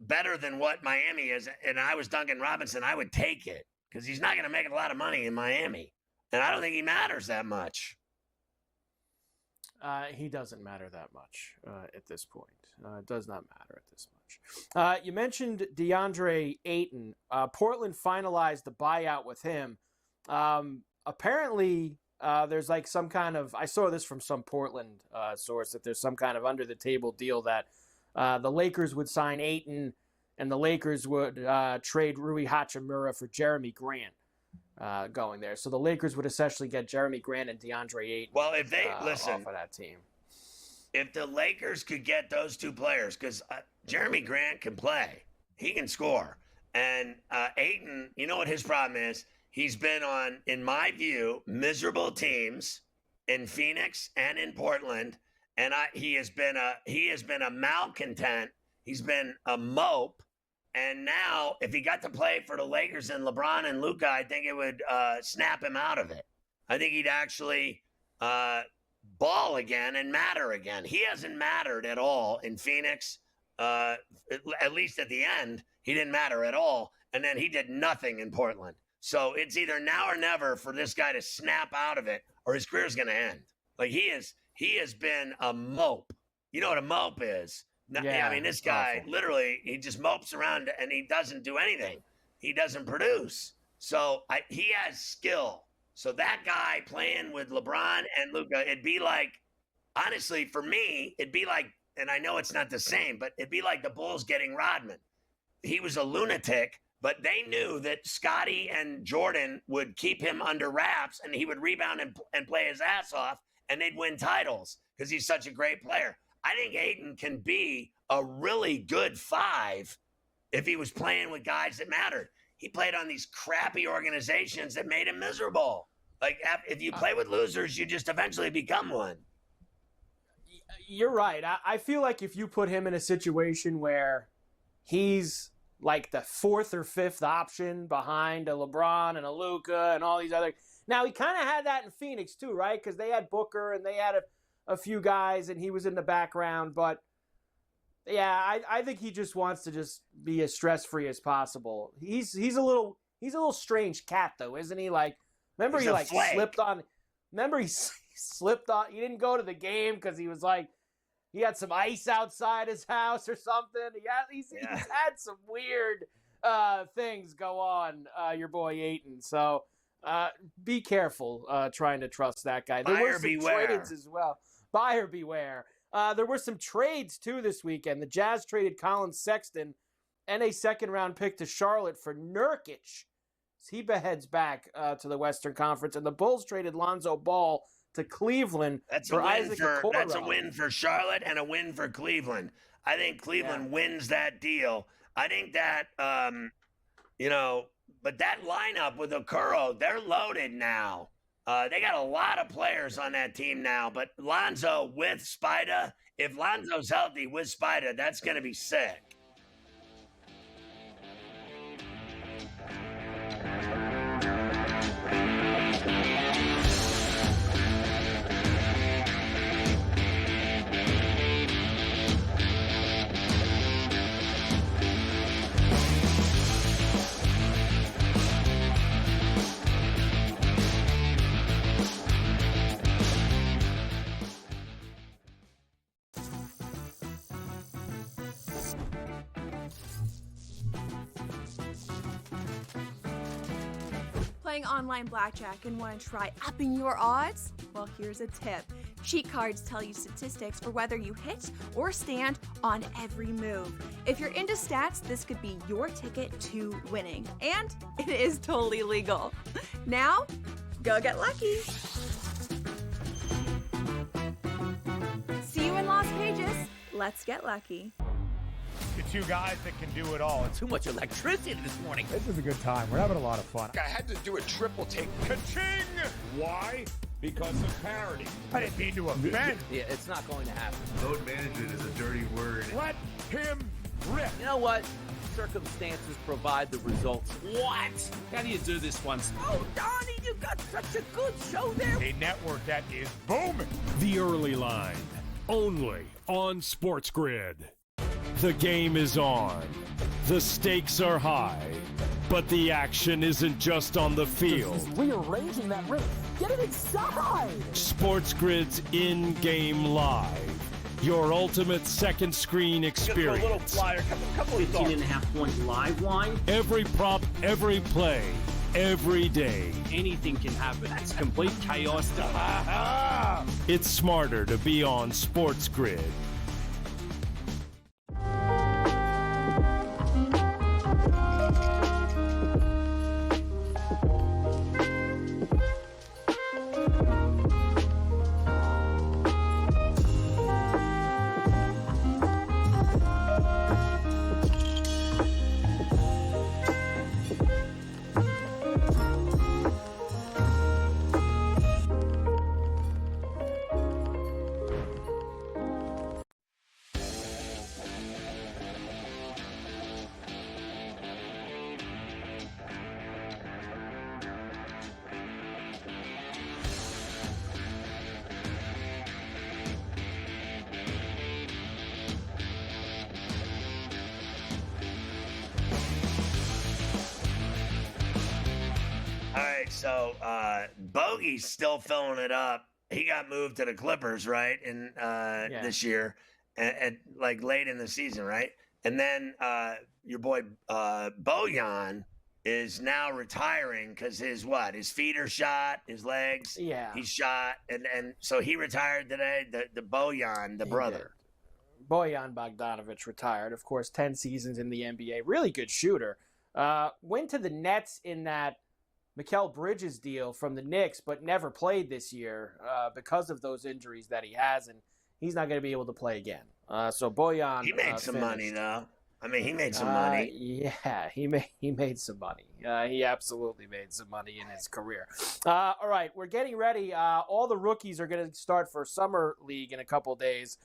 better than what Miami is, and I was Duncan Robinson, I would take it because he's not going to make a lot of money in Miami. And I don't think he matters that much. He doesn't matter that much at this point. It does not matter at this much. You mentioned DeAndre Ayton. Portland finalized the buyout with him. Apparently, there's some kind of, I saw this from some Portland source, that there's some kind of under-the-table deal that the Lakers would sign Ayton and the Lakers would trade Rui Hachimura for Jeremy Grant going there. So the Lakers would essentially get Jeremy Grant and DeAndre Ayton well, if they off of that team. If the Lakers could get those two players, because Jeremy Grant can play. He can score. And Ayton, you know what his problem is? He's been on, in my view, miserable teams in Phoenix and in Portland, and he has been a malcontent. He's been a mope, and now if he got to play for the Lakers and LeBron and Luka, I think it would snap him out of it. I think he'd actually ball again and matter again. He hasn't mattered at all in Phoenix. At least at the end, he didn't matter at all, and then he did nothing in Portland. So it's either now or never for this guy to snap out of it, or his career's going to end. He has been a mope. You know what a mope is? Yeah, I mean, this guy awful. Literally, he just mopes around and he doesn't do anything. He doesn't produce. So he has skill. So that guy playing with LeBron and Luka, it'd be like, honestly, for me, it'd be like, and I know it's not the same, but it'd be like the Bulls getting Rodman. He was a lunatic. But they knew that Scotty and Jordan would keep him under wraps and he would rebound and play his ass off and they'd win titles because he's such a great player. I think Ayton can be a really good 5 if he was playing with guys that mattered. He played on these crappy organizations that made him miserable. If you play with losers, you just eventually become one. You're right. I feel like if you put him in a situation where he's the 4th or 5th option behind a LeBron and a Luka and all these other. Now, he kind of had that in Phoenix too, right? Because they had Booker and they had a few guys and he was in the background. But, yeah, I think he just wants to just be as stress-free as possible. He's a little strange cat, though, isn't he? Remember he slipped on. Remember he slipped on. He didn't go to the game because he was he had some ice outside his house or something. He's had some weird things go on, your boy Ayton. So be careful trying to trust that guy. There were some trades as well. Buyer beware. There were some trades, too, this weekend. The Jazz traded Colin Sexton and a second-round pick to Charlotte for Nurkic. He heads back to the Western Conference. And the Bulls traded Lonzo Ball to Cleveland for Isaac Okoro. That's a win for Charlotte and a win for Cleveland. I think Cleveland wins that deal. I think that, but that lineup with Okoro, they're loaded now. They got a lot of players on that team now, but Lonzo with Spida, if Lonzo's healthy with Spida, that's going to be sick. Playing online blackjack and want to try upping your odds? Well, here's a tip. Cheat cards tell you statistics for whether you hit or stand on every move. If you're into stats, this could be your ticket to winning. And it is totally legal. Now, go get lucky. See you in Las Vegas. Let's get lucky. The two guys that can do it all. Too much electricity this morning. This is a good time. We're having a lot of fun. I had to do a triple take. Ka-ching! Why? Because of parity. I didn't mean to offend. Yeah, it's not going to happen. Load management is a dirty word. Let him rip. You know what? Circumstances provide the results. What? How do you do this once? Oh, Donnie, you got such a good show there. A network that is booming. The Early Line, only on SportsGrid. The game is on. The stakes are high. But the action isn't just on the field. He's rearranging that ring. Get it inside! SportsGrid's in-game live. Your ultimate second screen experience. A little flyer, couple of 18.5-point live line. Every prop, every play, every day. Anything can happen. That's complete chaos. It's smarter to be on SportsGrid. So Bogey's still filling it up. He got moved to the Clippers, right? In this year, and like late in the season, right? And then your boy Bojan is now retiring because his feet are shot, his legs, he's shot, and so he retired today. The Bojan, the brother. Bojan Bogdanovic retired. Of course, 10 seasons in the NBA. Really good shooter. Went to the Nets in that Mikal Bridges deal from the Knicks, but never played this year because of those injuries that he has, and he's not going to be able to play again. So Bojan, he made some money though. I mean, he made some money. Yeah, he made some money. He absolutely made some money in his career. All right, we're getting ready. All the rookies are going to start for Summer League in a couple days.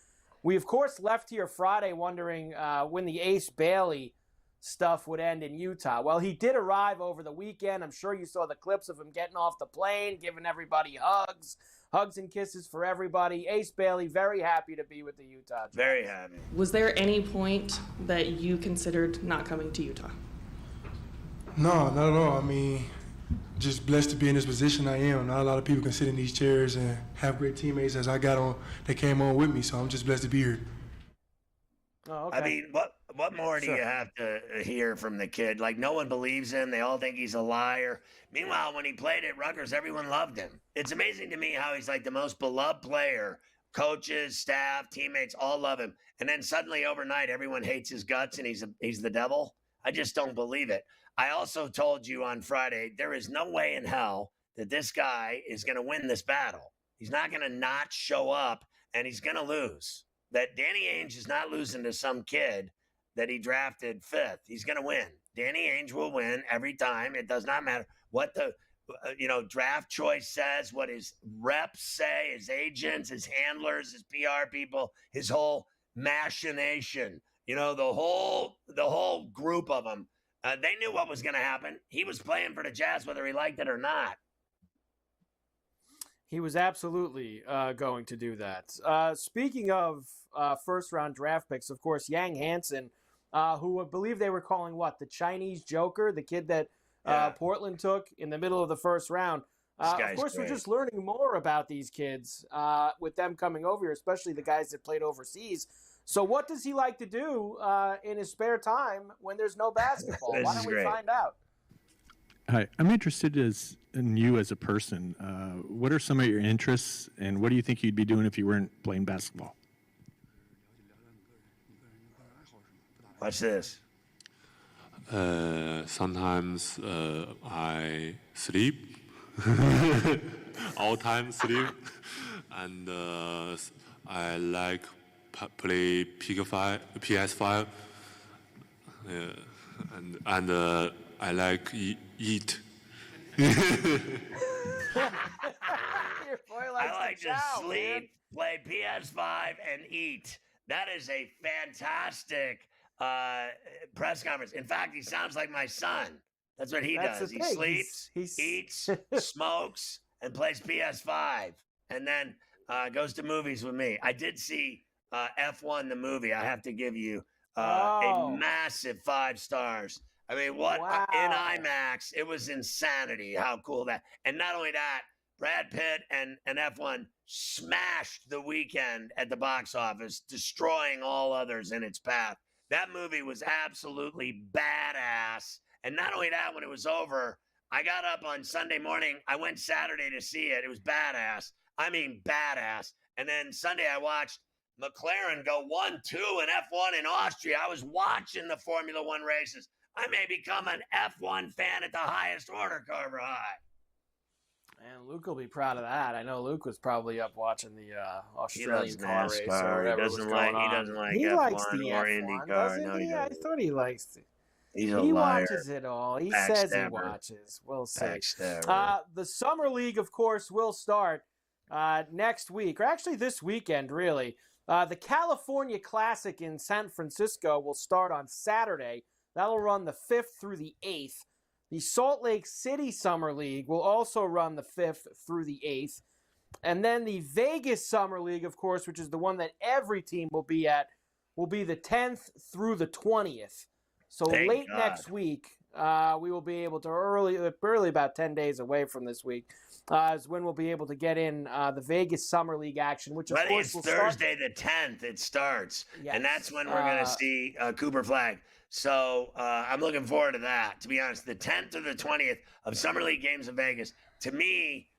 We of course left here Friday wondering when the Ace Bailey stuff would end in Utah. Well, he did arrive over the weekend. I'm sure you saw the clips of him getting off the plane, giving everybody hugs and kisses for everybody. Ace Bailey, very happy to be with the Utah Jazz. Very happy. Was there any point that you considered not coming to Utah? No, not at all. I mean, just blessed to be in this position I am. Not a lot of people can sit in these chairs and have great teammates as I got on. They came on with me, so I'm just blessed to be here. Oh, okay. I mean, what more do you have to hear from the kid? Like, no one believes him. They all think he's a liar. Meanwhile, when he played at Rutgers, everyone loved him. It's amazing to me how he's like the most beloved player. Coaches, staff, teammates all love him. And then suddenly overnight, everyone hates his guts and he's the devil. I just don't believe it. I also told you on Friday, there is no way in hell that this guy is going to win this battle. He's not going to not show up, and he's going to lose. That Danny Ainge is not losing to some kid that he drafted 5th. He's going to win. Danny Ainge will win every time. It does not matter what the draft choice says, what his reps say, his agents, his handlers, his PR people, his whole machination. The whole group of them. They knew what was going to happen. He was playing for the Jazz whether he liked it or not. He was absolutely going to do that. Speaking of first-round draft picks, of course, Yang Hansen, who I believe they were calling the Chinese Joker, the kid that Portland took in the middle of the first round. Of course, great. We're just learning more about these kids with them coming over here, especially the guys that played overseas. So what does he like to do in his spare time when there's no basketball? Why don't we find out? Hi, I'm interested in you as a person. What are some of your interests, and what do you think you'd be doing if you weren't playing basketball? Watch this. Sometimes I sleep, all time sleep, and I like play PS5, and I like eat. I like to sleep, play PS5, and eat. That is a fantastic press conference. In fact, he sounds like my son. That's what he does. He sleeps, eats, smokes, and plays PS5, and then goes to movies with me. I did see F1, the movie. I have to give you a massive 5 stars. I mean, what in IMAX? It was insanity. How cool that! And not only that, Brad Pitt and F1 smashed the weekend at the box office, destroying all others in its path. That movie was absolutely badass. And not only that, when it was over, I got up on Sunday morning. I went Saturday to see it. It was badass. I mean, badass. And then Sunday, I watched McLaren go 1-2 in F1 in Austria. I was watching the Formula One races. I may become an F1 fan at the highest order, Carver High. And Luke will be proud of that. I know Luke was probably up watching the Australian car race NASCAR. or whatever He doesn't like he F1 likes the or F1, IndyCar. doesn't No, he? he I doesn't. thought he likes it. He's a He liar. watches it all. He says he Backstabber. watches. We'll see. Backstabber. The Summer League, of course, will start next week, or actually this weekend, really. The California Classic in San Francisco will start on Saturday. That'll run the 5th through the 8th. The Salt Lake City Summer League will also run the 5th through the 8th. And then the Vegas Summer League, of course, which is the one that every team will be at, will be the 10th through the 20th. So Thank late God. next week, we will be able to early about 10 days away from this week, is when we'll be able to get in the Vegas Summer League action, which of I think course it's will Thursday the 10th. It starts, Yes. and that's when we're going to see Cooper Flag. So I'm looking forward to that. To be honest, the 10th or the 20th of Summer League games in Vegas. To me,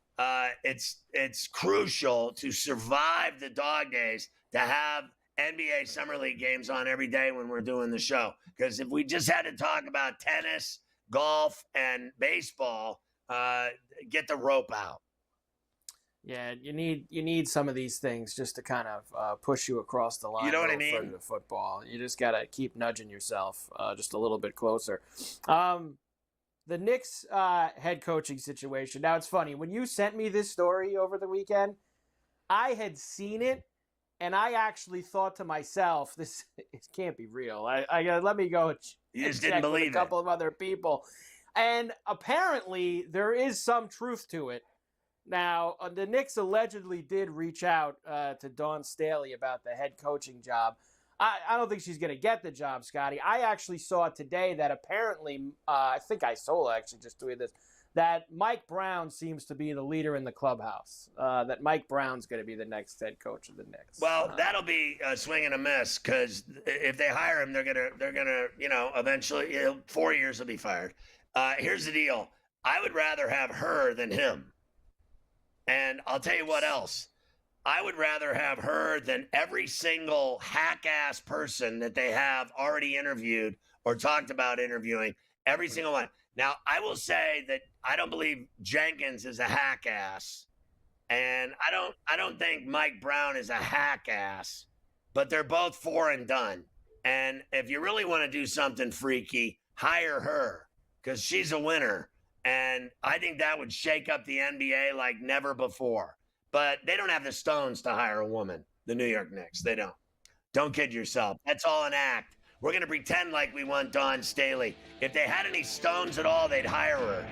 it's crucial to survive the dog days to have NBA Summer League games on every day when we're doing the show. Because if we just had to talk about tennis, golf, and baseball, get the rope out. Yeah, you need some of these things just to kind of push you across the line. You know what a I little mean? further to football. You just got to keep nudging yourself just a little bit closer. The Knicks head coaching situation. Now, it's funny. When you sent me this story over the weekend, I had seen it, and I actually thought to myself, "This it can't be real." I let me go. You just check didn't with believe a couple of other people, and apparently there is some truth to it. Now, the Knicks allegedly did reach out to Dawn Staley about the head coaching job. I don't think she's going to get the job, Scotty. I actually saw today that apparently, I think Isola actually just tweeted this, that Mike Brown seems to be the leader in the clubhouse. That Mike Brown's going to be the next head coach of the Knicks. Well, that'll be a swing and a miss because if they hire him, they're gonna eventually 4 years he'll be fired. Here's the deal: I would rather have her than him, and I'll tell you what else. I would rather have her than every single hack-ass person that they have already interviewed or talked about interviewing. Every single one. Now, I will say that I don't believe Jenkins is a hack-ass, and I don't think Mike Brown is a hack-ass, but they're both 4 and done. And if you really want to do something freaky, hire her because she's a winner. And I think that would shake up the NBA like never before. But they don't have the stones to hire a woman, the New York Knicks. They don't. Don't kid yourself. That's all an act. We're going to pretend like we want Dawn Staley. If they had any stones at all, they'd hire her.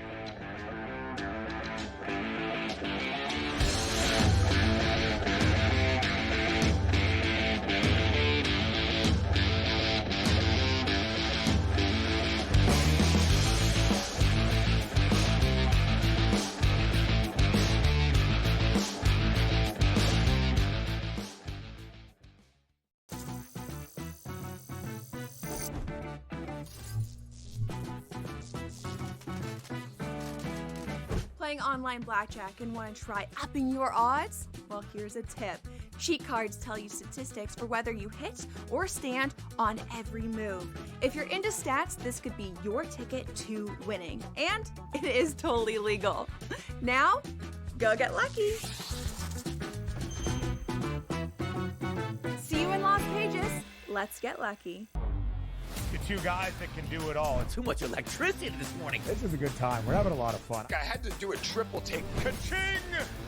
Playing online blackjack and want to try upping your odds? Well, here's a tip. Cheat cards tell you statistics for whether you hit or stand on every move. If you're into stats, this could be your ticket to winning. And it is totally legal. Now, go get lucky. See you in Las Vegas. Let's get lucky. The two guys that can do it all. Too much electricity this morning. This is a good time. We're having a lot of fun. I had to do a triple take. Ka-ching!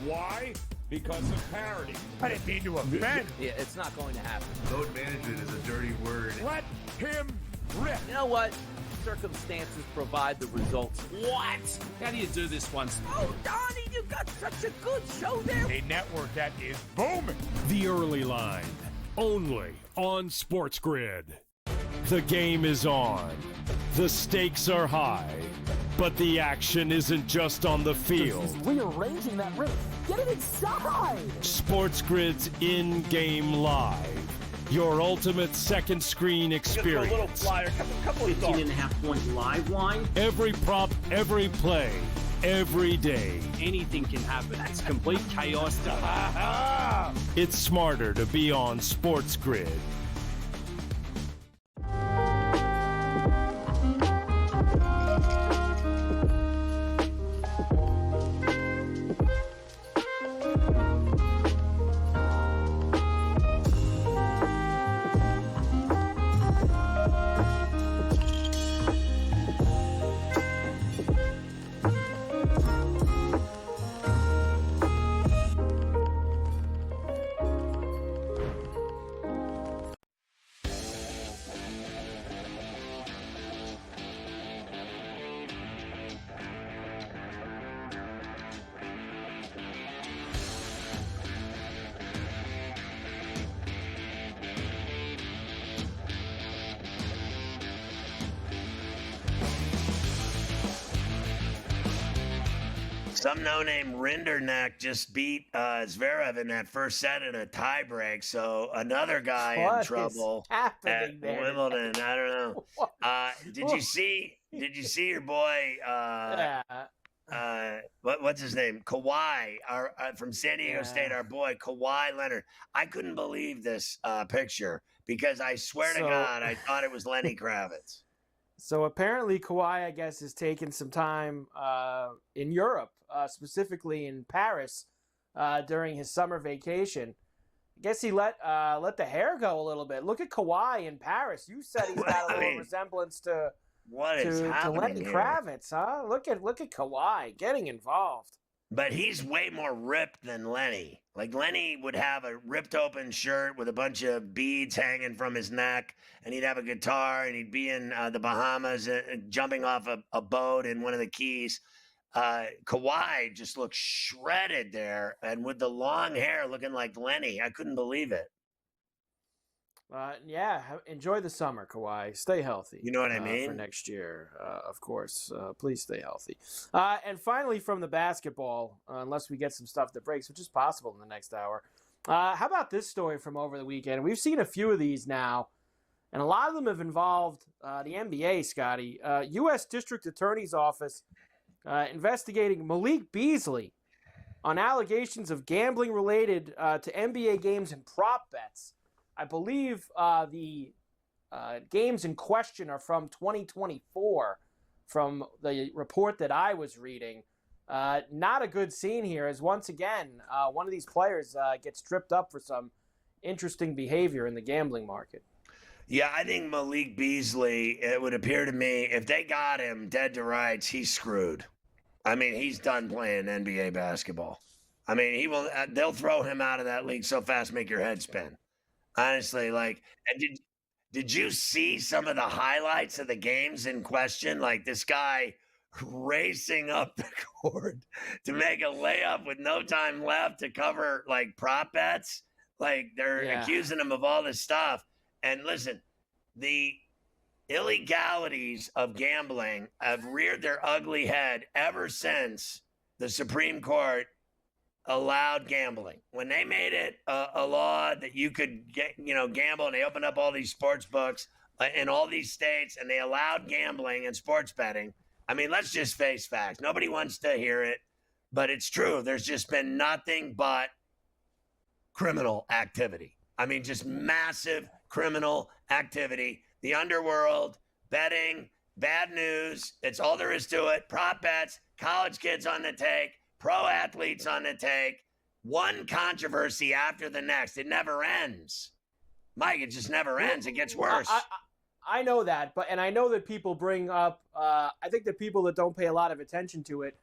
Why? Because of parity. I didn't mean to offend. Yeah, it's not going to happen. Load management is a dirty word. Let him rip. You know what? Circumstances provide the results. What? How do you do this once? Oh, Donnie, you got such a good show there. A network that is booming. The Early Line, only on SportsGrid. The game is on. The stakes are high. But the action isn't just on the field. Rearranging that roof. Get it inside! SportsGrid's in-game live. Your ultimate second screen experience. Just a little flyer, couple of thoughts. 18.5-point live line. Every prop, every play, every day. Anything can happen. That's complete chaos. It's smarter to be on SportsGrid. Some no-name Rinderneck just beat Zverev in that first set in a tiebreak. So another guy in trouble at Wimbledon. I don't know. Did you see your boy? What's his name? Kawhi, from San Diego State. Our boy Kawhi Leonard. I couldn't believe this picture because I swear to God, I thought it was Lenny Kravitz. So apparently Kawhi, I guess, is taking some time in Europe, specifically in Paris, during his summer vacation. I guess he let the hair go a little bit. Look at Kawhi in Paris. You said he's got a little resemblance to Lenny Kravitz, huh? Look at Kawhi getting involved. But he's way more ripped than Lenny. Like Lenny would have a ripped open shirt with a bunch of beads hanging from his neck, and he'd have a guitar, and he'd be in the Bahamas jumping off a boat in one of the Keys. Kawhi just looked shredded there, and with the long hair looking like Lenny. I couldn't believe it. Yeah, enjoy the summer, Kawhi. Stay healthy. You know what I mean? For next year, of course. Please stay healthy. And finally, from the basketball, unless we get some stuff that breaks, which is possible in the next hour. How about this story from over the weekend? We've seen a few of these now, and a lot of them have involved the NBA, Scotty. U.S. District Attorney's Office investigating Malik Beasley on allegations of gambling related to NBA games and prop bets. I believe the games in question are from 2024 from the report that I was reading. Not a good scene here, as once again, one of these players gets tripped up for some interesting behavior in the gambling market. Yeah, I think Malik Beasley, it would appear to me, if they got him dead to rights, he's screwed. I mean, he's done playing NBA basketball. I mean, they'll throw him out of that league so fast, make your head spin. Honestly, and did you see some of the highlights of the games in question? Like this guy racing up the court to make a layup with no time left to cover prop bets. Like they're accusing him of all this stuff. And listen, the illegalities of gambling have reared their ugly head ever since the Supreme Court allowed gambling. When they made it a law that you could gamble, and they opened up all these sports books in all these states, and they allowed gambling and sports betting. I mean, let's just face facts. Nobody wants to hear it. but it's true. There's just been nothing but criminal activity. I mean, just massive criminal activity. The underworld, betting, bad news. It's all there is to it. Prop bets, college kids on the take, pro athletes on the take. One controversy after the next. It never ends. Mike, it just never ends. It gets worse. I know that, and I know that people bring up, I think that people that don't pay a lot of attention to it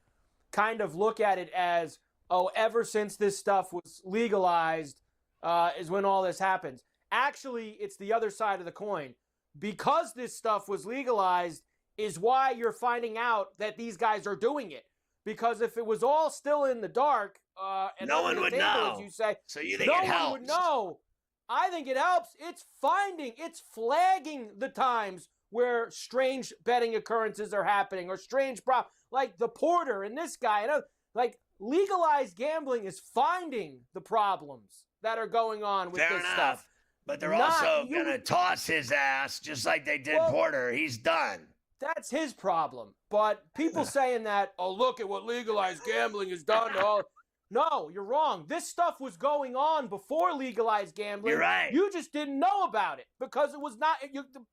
kind of look at it as, oh, ever since this stuff was legalized is when all this happens. Actually, it's the other side of the coin. Because this stuff was legalized is why you're finding out that these guys are doing it. Because if it was all still in the dark, and no one would know, as you say, so you think no it helps? one would know. I think it helps. It's flagging the times where strange betting occurrences are happening or strange like the Porter and this guy. And like legalized gambling is finding the problems that are going on with this stuff. But they're also going to toss his ass just like they did Porter. He's done. That's his problem. But people saying that, oh, look at what legalized gambling has done to all. No, you're wrong. This stuff was going on before legalized gambling. You're right. You just didn't know about it because it was not.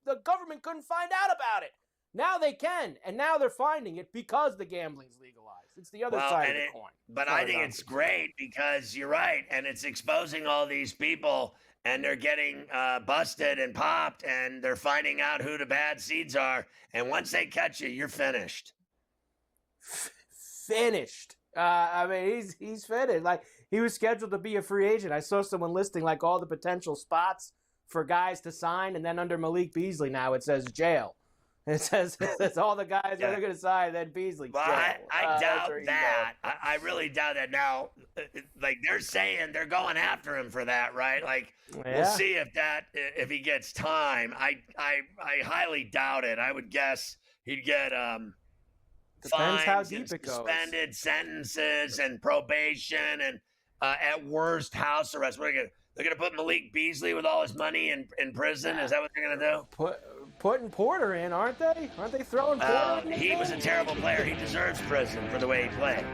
The government couldn't find out about it. Now they can, and now they're finding it because the gambling's legalized. It's the other side of the coin. But I think it's great because you're right, and it's exposing all these people, and they're getting busted and popped, and they're finding out who the bad seeds are. And once they catch you, you're finished. Finished. I mean, he's finished. Like, he was scheduled to be a free agent. I saw someone listing like all the potential spots for guys to sign, and then under Malik Beasley now it says jail. It says all the guys that are going to sign, then Beasley. Well, I doubt that. I really doubt that. Now, like they're saying they're going after him for that, right? Like we'll see if he gets time. I highly doubt it. I would guess he'd get depends fines how deep it goes. Suspended sentences and probation and at worst house arrest. They're gonna put Malik Beasley with all his money in prison. Is that what they're gonna do? Putting Porter in, aren't they? Aren't they throwing Porter in? He was a terrible player. He deserves prison for the way he played.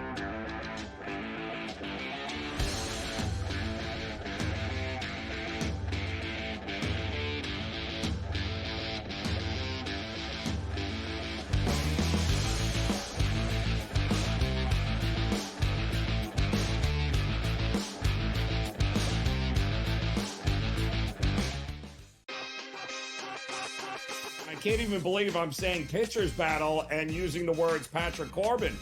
I can't even believe I'm saying pitcher's battle and using the words Patrick Corbin.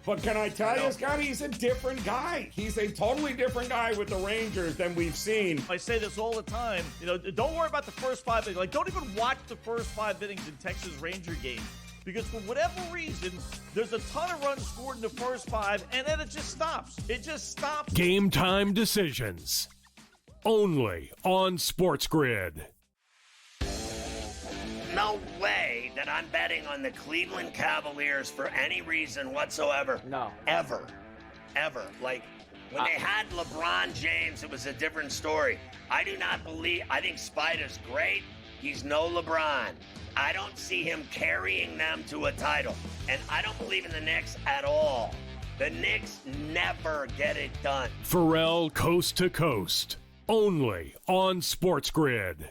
But can I tell you, Scott, he's a different guy. He's a totally different guy with the Rangers than we've seen. I say this all the time. You know, don't worry about the first 5 innings. Like, don't even watch the first 5 innings in Texas Ranger games. Because for whatever reason, there's a ton of runs scored in the first 5, and then it just stops. It just stops. Game time decisions. Only on SportsGrid. No way that I'm betting on the Cleveland Cavaliers for any reason whatsoever. No. Ever. Like, when they had LeBron James, it was a different story. I think Spider's great. He's no LeBron. I don't see him carrying them to a title. And I don't believe in the Knicks at all. The Knicks never get it done. Ferrall coast to coast. Only on SportsGrid.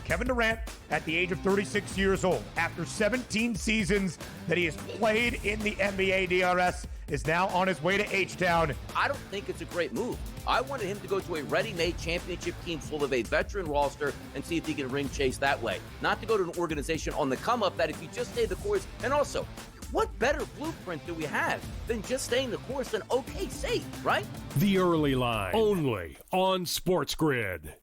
Kevin Durant, at the age of 36 years old, after 17 seasons that he has played in the NBA DRS, is now on his way to H-Town. I don't think it's a great move. I wanted him to go to a ready-made championship team full of a veteran roster and see if he can ring chase that way. Not to go to an organization on the come-up that if you just stay the course, and also, what better blueprint do we have than just staying the course and okay, safe, right? The early line. Only on SportsGrid.